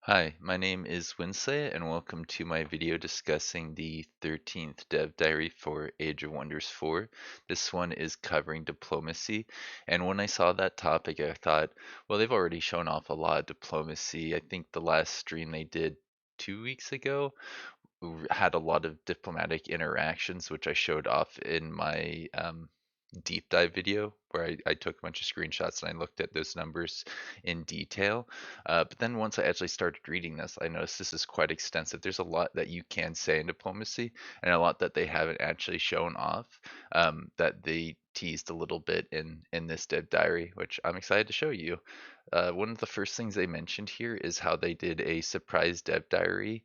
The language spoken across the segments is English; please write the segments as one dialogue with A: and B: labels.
A: Hi, my name is Winsley, and welcome to my video discussing the 13th Dev Diary for Age of Wonders 4. This one is covering diplomacy, and when I saw that topic, I thought, well, they've already shown off a lot of diplomacy. I think the last stream they did 2 weeks ago had a lot of diplomatic interactions, which I showed off in my deep dive video where I took a bunch of screenshots and I looked at those numbers in detail. But then once I actually started reading this, I noticed this is quite extensive. There's a lot that you can say in diplomacy and a lot that they haven't actually shown off that they teased a little bit in this dev diary, which I'm excited to show you. One of the first things they mentioned here is how they did a surprise dev diary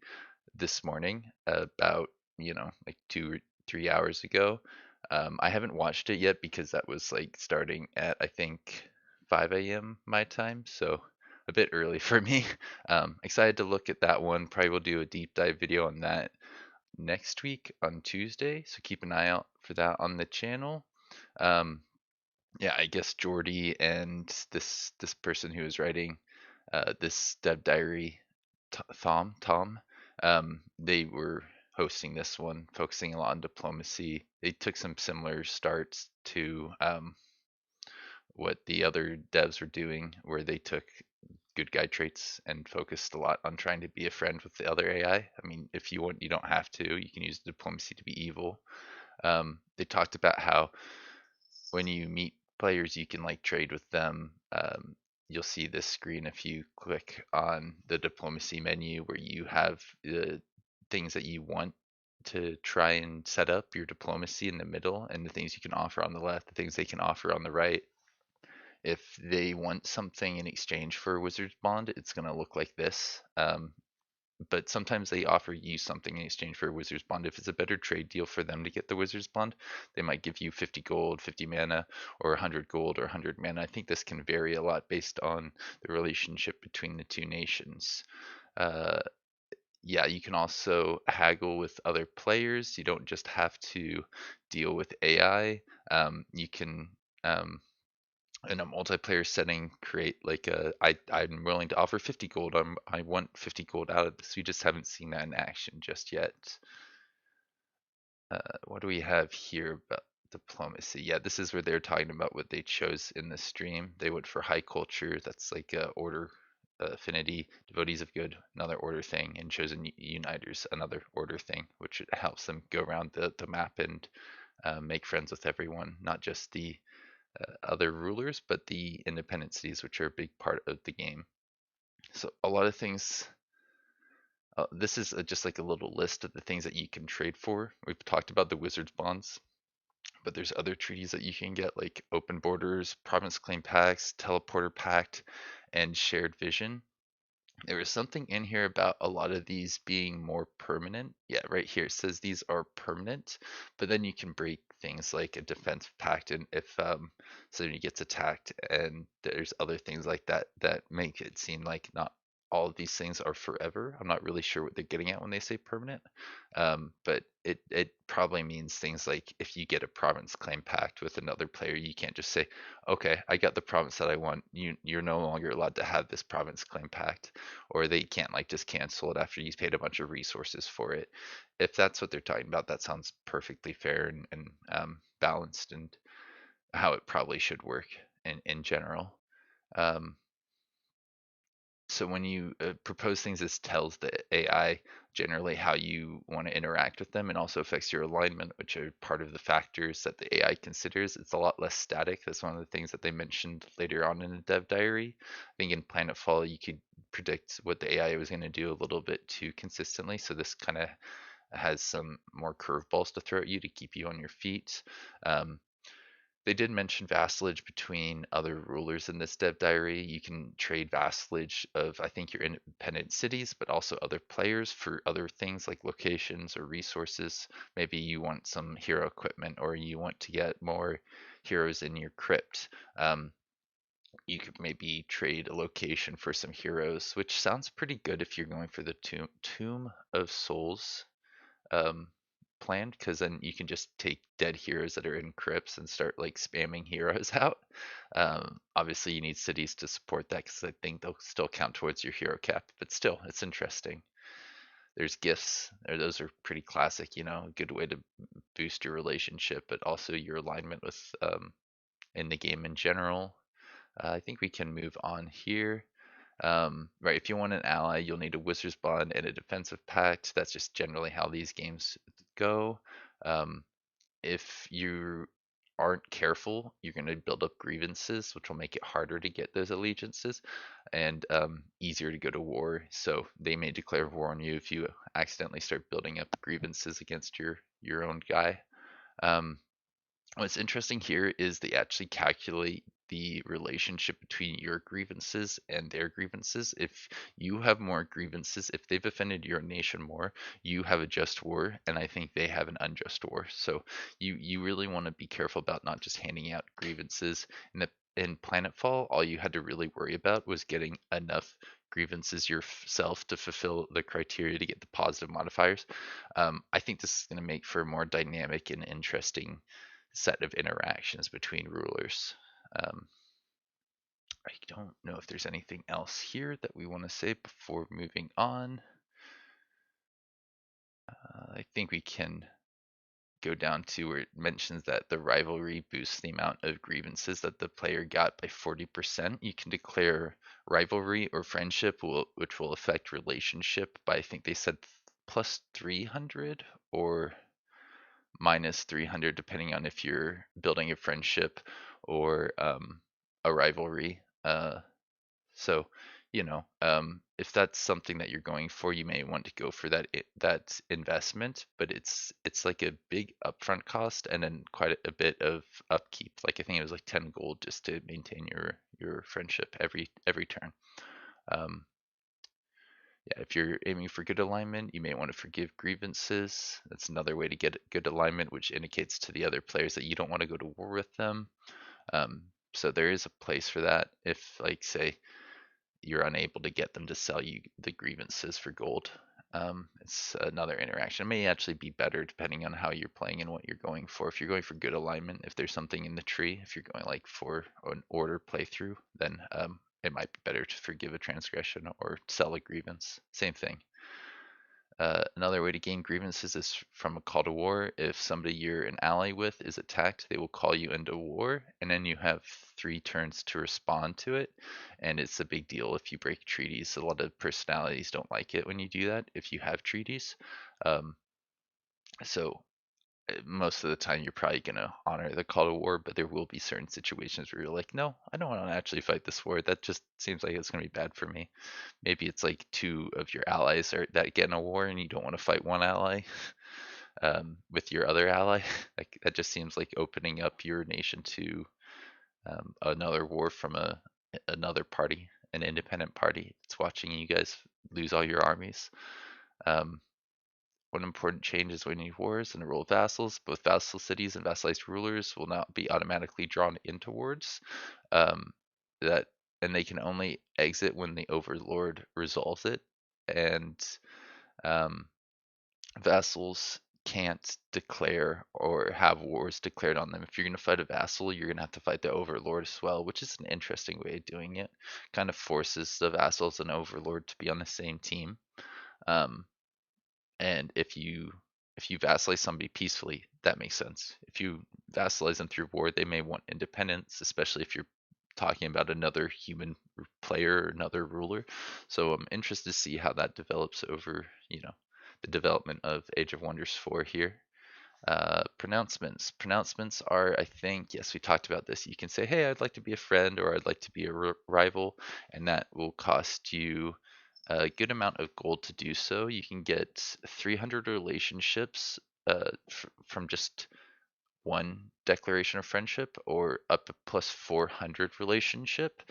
A: this morning about, like 2 or 3 hours ago. I haven't watched it yet because that was like starting at, I think, 5 a.m. my time, so a bit early for me. Excited to look at that one. Probably will do a deep dive video on that next week on Tuesday, so keep an eye out for that on the channel. Um, yeah, I guess Jordy and this person who is writing this dev diary, Tom, they were hosting this one, focusing a lot on diplomacy. They took some similar starts to what the other devs were doing, where they took good guy traits and focused a lot on trying to be a friend with the other AI. I mean, if you want, you don't have to. You can use diplomacy to be evil. They talked about how when you meet players, you can like trade with them. You'll see this screen if you click on the diplomacy menu where you have the things that you want to try and set up your diplomacy in the middle, and the things you can offer on the left, the things they can offer on the right. If they want something in exchange for Wizard's Bond, it's going to look like this. But sometimes they offer you something in exchange for a Wizard's Bond. If it's a better trade deal for them to get the Wizard's Bond, they might give you 50 gold, 50 mana, or 100 gold or 100 mana. I think this can vary a lot based on the relationship between the two nations. Uh, yeah, you can also haggle with other players. You don't just have to deal with AI. You can in a multiplayer setting create like I'm willing to offer 50 gold. I want 50 gold out of this. We just haven't seen that in action just yet. What do we have here about diplomacy? Yeah, this is where they're talking about what they chose in the stream. They went for high culture. That's like order affinity, devotees of good, another order thing, and chosen uniters, another order thing, which helps them go around the map and make friends with everyone, not just the other rulers, but the independent cities, which are a big part of the game. So a lot of things. This is just like a little list of the things that you can trade for. We've talked about the Wizards bonds, but there's other treaties that you can get, like open borders, province claim pacts, teleporter pact, and shared vision. There is something in here about a lot of these being more permanent. Yeah, right here it says these are permanent, but then you can break things like a defense pact, and if somebody gets attacked, and there's other things like that that make it seem like not all of these things are forever. I'm not really sure what they're getting at when they say permanent, but it probably means things like if you get a province claim pact with another player, you can't just say, okay, I got the province that I want. You're no longer allowed to have this province claim pact, or they can't like just cancel it after you've paid a bunch of resources for it. If that's what they're talking about, that sounds perfectly fair and balanced and how it probably should work in general. Um, so when you propose things, this tells the AI generally how you want to interact with them, and also affects your alignment, which are part of the factors that the AI considers. It's a lot less static. That's one of the things that they mentioned later on in the dev diary. I think in Planetfall you could predict what the AI was going to do a little bit too consistently. So this kind of has some more curveballs to throw at you to keep you on your feet. Um, they did mention vassalage between other rulers in this dev diary. You can trade vassalage of, I think, your independent cities, but also other players for other things like locations or resources. Maybe you want some hero equipment, or you want to get more heroes in your crypt. You could maybe trade a location for some heroes, which sounds pretty good if you're going for the Tomb of Souls. Um, planned, because then you can just take dead heroes that are in crypts and start like spamming heroes out. Obviously, you need cities to support that because I think they'll still count towards your hero cap, but still, it's interesting. There's gifts, those are pretty classic, a good way to boost your relationship, but also your alignment with in the game in general. I think we can move on here. Right, if you want an ally, you'll need a Wizard's Bond and a Defensive Pact. That's just generally how these games go. Um, if you aren't careful, you're going to build up grievances, which will make it harder to get those allegiances and easier to go to war. So they may declare war on you if you accidentally start building up grievances against your own guy. Um, What's interesting here is they actually calculate the relationship between your grievances and their grievances. If you have more grievances, if they've offended your nation more, you have a just war, and I think they have an unjust war. So you really want to be careful about not just handing out grievances. In Planetfall, all you had to really worry about was getting enough grievances yourself to fulfill the criteria to get the positive modifiers. I think this is going to make for a more dynamic and interesting set of interactions between rulers. Um, I don't know if there's anything else here that we want to say before moving on. I think we can go down to where it mentions that the rivalry boosts the amount of grievances that the player got by 40%. You can declare rivalry or friendship, which will affect relationship by, I think they said plus 300 or minus 300, depending on if you're building a friendship or a rivalry. So, if that's something that you're going for, you may want to go for that investment, but it's like a big upfront cost and then quite a bit of upkeep. Like I think it was like 10 gold just to maintain your friendship every turn. Um, yeah, if you're aiming for good alignment, you may want to forgive grievances. That's another way to get good alignment, which indicates to the other players that you don't want to go to war with them. Um, so there is a place for that. If, like, say, you're unable to get them to sell you the grievances for gold, it's another interaction. It may actually be better depending on how you're playing and what you're going for. If you're going for good alignment, if there's something in the tree, if you're going like for an order playthrough, then it might be better to forgive a transgression or sell a grievance. Same thing. Another way to gain grievances is from a call to war. If somebody you're an ally with is attacked, they will call you into war, and then you have 3 turns to respond to it. And it's a big deal if you break treaties. A lot of personalities don't like it when you do that if you have treaties. Um, so most of the time you're probably going to honor the call to war, but there will be certain situations where you're like, no, I don't want to actually fight this war. That just seems like it's going to be bad for me. Maybe it's like 2 of your allies that get in a war and you don't want to fight one ally with your other ally. Like that just seems like opening up your nation to another war from another party, an independent party. It's watching you guys lose all your armies. Um, One important change is when you wars and the role of vassals. Both vassal cities and vassalized rulers will not be automatically drawn into wars. Um, that and they can only exit when the overlord resolves it. And um, vassals can't declare or have wars declared on them. If you're going to fight a vassal, you're going to have to fight the overlord as well, which is an interesting way of doing it. Kind of forces the vassals and overlord to be on the same team. Um, and if you vassalize somebody peacefully, that makes sense. If you vassalize them through war, they may want independence, especially if you're talking about another human player or another ruler. So I'm interested to see how that develops over, the development of Age of Wonders 4 here. Pronouncements. Pronouncements are, I think, yes, we talked about this. You can say, hey, I'd like to be a friend or I'd like to be a rival, and that will cost you a good amount of gold to do so. You can get 300 relationships from just one declaration of friendship, or up to plus 400 relationship.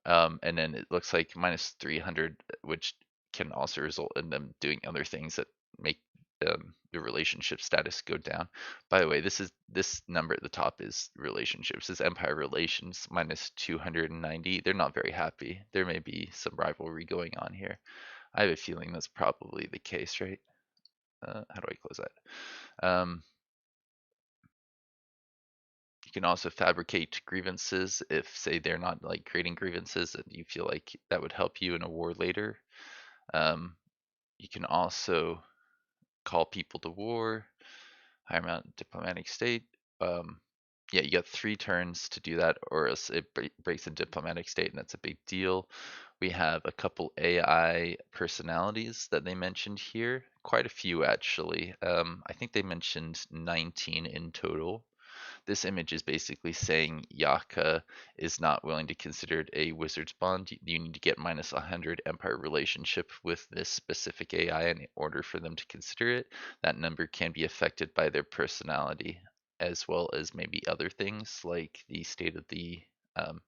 A: And then it looks like minus 300, which can also result in them doing other things that make the relationship status go down. By the way, this number at the top is relationships. This Empire relations minus 290. They're not very happy. There may be some rivalry going on here. I have a feeling that's probably the case, right? how do I close that? You can also fabricate grievances if, say, they're not like creating grievances and you feel like that would help you in a war later. Um, you can also call people to war, higher amount diplomatic state. Um, yeah, you got 3 turns to do that, or else it breaks a diplomatic state, and that's a big deal. We have a couple AI personalities that they mentioned here, quite a few actually. I think they mentioned 19 in total. This image is basically saying Yaka is not willing to consider it a wizard's bond. You need to get minus 100 empire relationship with this specific AI in order for them to consider it. That number can be affected by their personality as well as maybe other things like the state of the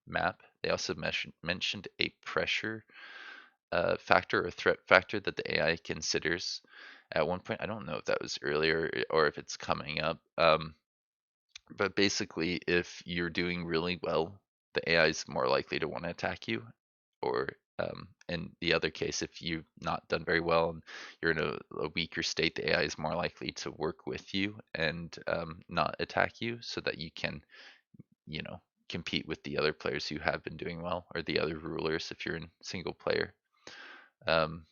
A: map. They also mentioned a pressure factor or threat factor that the AI considers at one point. I don't know if that was earlier or if it's coming up. But basically, if you're doing really well, the AI is more likely to want to attack you. Or in the other case, if you've not done very well and you're in a weaker state, the AI is more likely to work with you and not attack you so that you can, you know, compete with the other players who have been doing well or the other rulers if you're in single player. Um,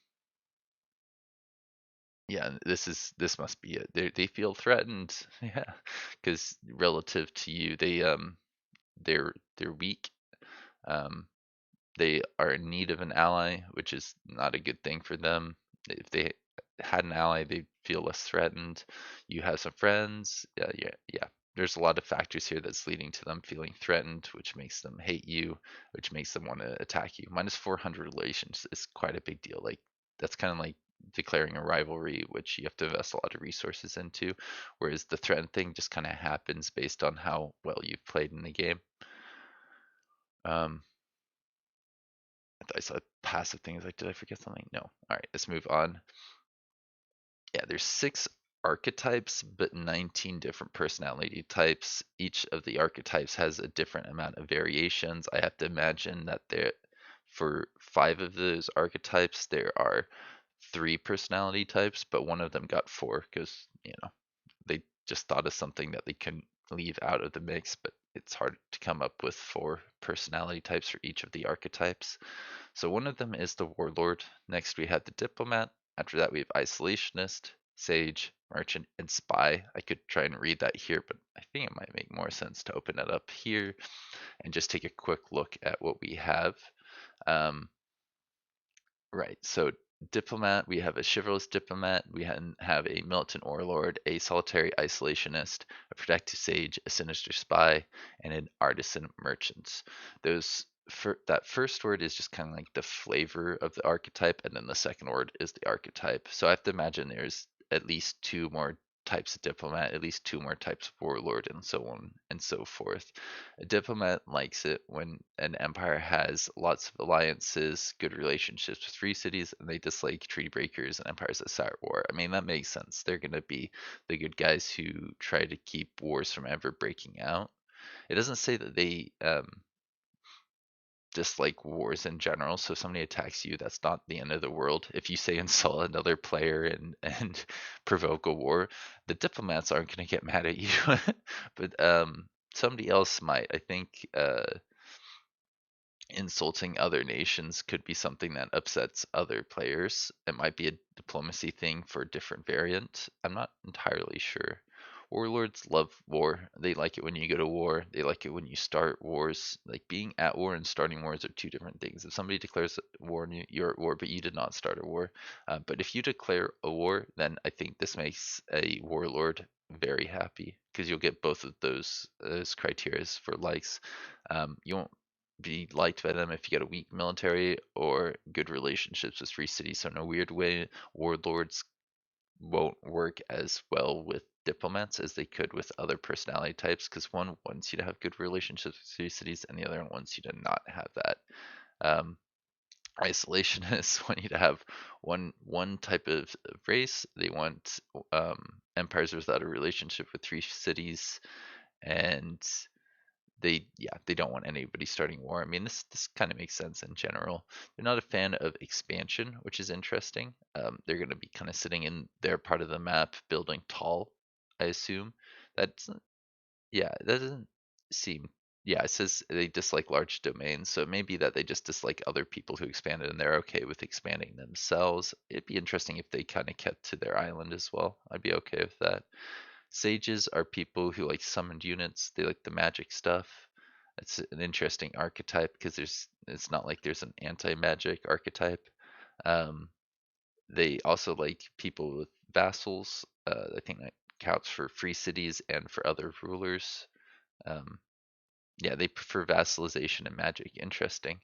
A: yeah, this must be it. They feel threatened, yeah, because relative to you, they're weak. Um, they are in need of an ally, which is not a good thing for them. If they had an ally, they feel less threatened. You have some friends. Yeah. There's a lot of factors here that's leading to them feeling threatened, which makes them hate you, which makes them want to attack you. Minus 400 relations is quite a big deal. Like that's kind of like declaring a rivalry, which you have to invest a lot of resources into, whereas the threaten thing just kind of happens based on how well you've played in the game. Um, I saw passive things. Like, did I forget something? No. All right, let's move on. Yeah, there's 6 archetypes, but 19 different personality types. Each of the archetypes has a different amount of variations. I have to imagine that there, for 5 of those archetypes, there are 3 personality types, but one of them got 4 because, they just thought of something that they couldn't leave out of the mix, but it's hard to come up with 4 personality types for each of the archetypes. So one of them is the warlord. Next we have the diplomat. After that we have isolationist, sage, merchant, and spy. I could try and read that here, but I think it might make more sense to open it up here and just take a quick look at what we have. Um, Right. So diplomat, we have a chivalrous diplomat, we have a militant warlord, a solitary isolationist, a protective sage, a sinister spy, and an artisan merchant. Those that first word is just kind of like the flavor of the archetype, and then the second word is the archetype. So I have to imagine there's at least 2 more types of diplomat, at least 2 more types of warlord, and so on and so forth. A diplomat likes it when an empire has lots of alliances, good relationships with free cities, and they dislike treaty breakers and empires that start war. I mean, that makes sense. They're going to be the good guys who try to keep wars from ever breaking out. It doesn't say that they dislike wars in general. So if somebody attacks you, that's not the end of the world. If you say insult another player and provoke a war, the diplomats aren't going to get mad at you, but somebody else might. I think insulting other nations could be something that upsets other players. It might be a diplomacy thing for a different variant. I'm not entirely sure. Warlords love war. They like it when you go to war. They like it when you start wars. Like being at war and starting wars are 2 different things. If somebody declares war and you're at war, but you did not start a war, but if you declare a war, then I think this makes a warlord very happy because you'll get both of those criteria for likes. You won't be liked by them if you get a weak military or good relationships with free cities. So in a weird way, warlords won't work as well with diplomats as they could with other personality types because one wants you to have good relationships with free cities and the other one wants you to not have that. Um, Isolationists want you to have one type of race. They want empires without a relationship with free cities, and they don't want anybody starting war. I mean, this kind of makes sense in general. They're not a fan of expansion, which is interesting. They're going to be kind of sitting in their part of the map, building tall, I assume. That's yeah, that doesn't seem. Yeah, it says they dislike large domains, so it may be that they just dislike other people who expanded and they're okay with expanding themselves. It'd be interesting if they kind of kept to their island as well. I'd be okay with that. Sages are people who like summoned units. They like the magic stuff. It's an interesting archetype because it's not like there's an anti-magic archetype. Um, they also like people with vassals. I think that counts for free cities and for other rulers. Um, yeah, they prefer vassalization and magic. Interesting.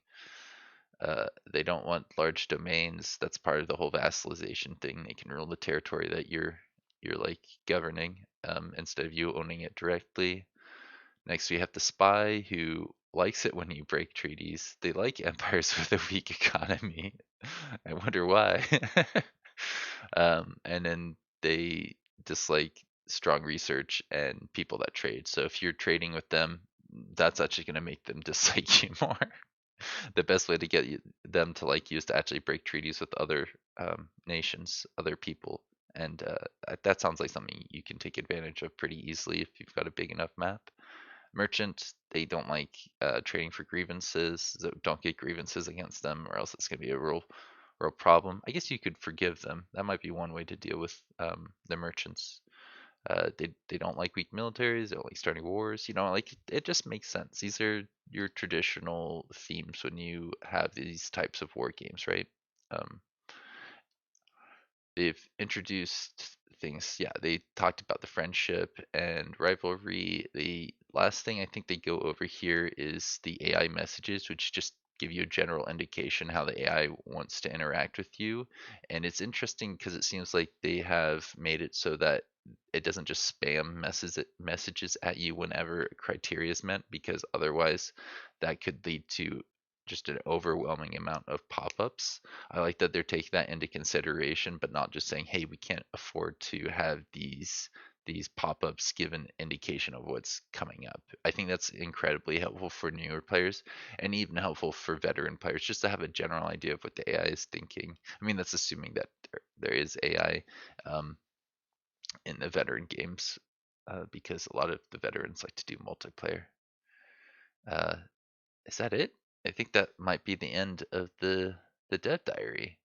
A: They don't want large domains. That's part of the whole vassalization thing. They can rule the territory that you're like governing instead of you owning it directly. Next, we have the spy who likes it when you break treaties. They like empires with a weak economy. I wonder why. And then they dislike strong research and people that trade. So if you're trading with them, that's actually going to make them dislike you more. The best way to get them to like you is to actually break treaties with other nations, other people. And that sounds like something you can take advantage of pretty easily if you've got a big enough map. Merchant, they don't like trading for grievances, so don't get grievances against them, or else it's going to be a real problem. I guess you could forgive them. That might be one way to deal with the merchants. They don't like weak militaries. They don't like starting wars. Like it just makes sense. These are your traditional themes when you have these types of war games, right? Um, they've introduced things. Yeah, they talked about the friendship and rivalry. The last thing I think they go over here is the AI messages, which just give you a general indication how the AI wants to interact with you. And it's interesting because it seems like they have made it so that it doesn't just spam messages at you whenever criteria is met, because otherwise that could lead to just an overwhelming amount of pop-ups. I like that they're taking that into consideration, but not just saying, "Hey, we can't afford to have these pop-ups give an indication of what's coming up." I think that's incredibly helpful for newer players and even helpful for veteran players just to have a general idea of what the AI is thinking. I mean, that's assuming that there is AI um, in the veteran games because a lot of the veterans like to do multiplayer. Uh, is that it? I think that might be the end of the dev diary.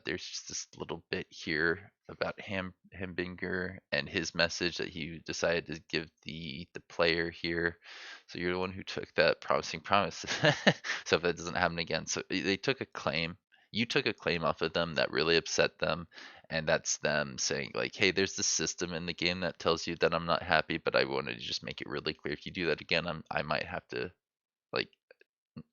A: There's just this little bit here about Hembinger and his message that he decided to give the player here. So you're the one who took that promising promise. So if that doesn't happen again, so they took a claim. You took a claim off of them that really upset them, and that's them saying like, "Hey, there's this system in the game that tells you that I'm not happy, but I wanted to just make it really clear. If you do that again, I might have to like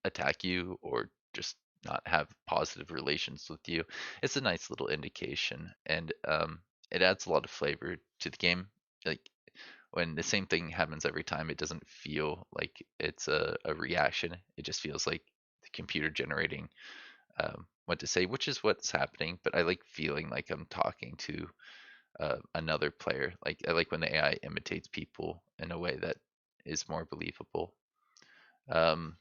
A: attack you or just not have positive relations with you." It's a nice little indication, and it adds a lot of flavor to the game. Like when the same thing happens every time, it doesn't feel like it's a reaction. It just feels like the computer generating what to say, which is what's happening. But I like feeling like I'm talking to another player. Like I like when the AI imitates people in a way that is more believable. Um,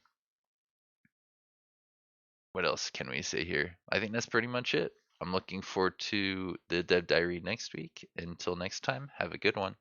A: what else can we say here? I think that's pretty much it. I'm looking forward to the Dev Diary next week. Until next time, have a good one.